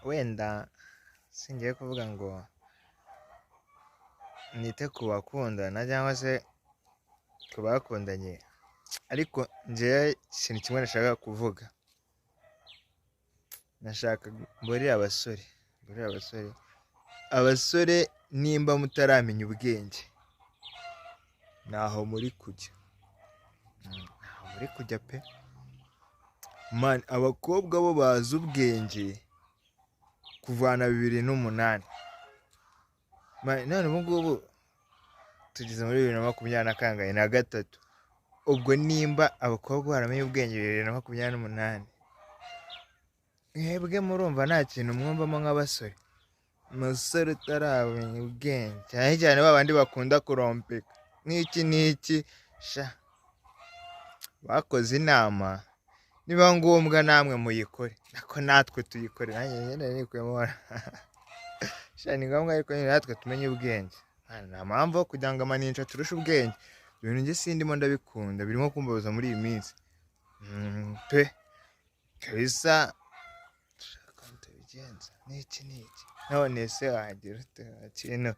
wenda singiye kuvuga ngo nite ku bakundana cyangwa se ku bakundanye, ariko njyewe ikintu kimwe nashaka kuvuga, nashaka mburire abasore nimba mutaramenya ubwenge ntaho muri kujya, ntaho muri kujya pe man. Abakobwa bo bazi ubwenge kuvana 2008 none ubu ngubu tugeze muri 2023, ubwo nimba abakobwa baramenye ubwenge 2028, mwebwe murumva nta kintu mwumvamo nk'abasore? Umusore utaramenya ubwenge cyane cyane babandi bakunda kurompeka n'iki sha, bakoze inama, niba ngombwa namwe muyikore, nako natwe tuyikore, nanjye nyine nikwemo sha, ni ngombwa ariko natwe tumenye ubwenge. Nta mpamvu yo kugira ngo amaninja turushe ubwenge, ibintu njye sindimo ndabikunda, birimo kumbabaza muri iyi minsi pe kabisa. Shaka ntubigenza n'iki none se wagira ute kintu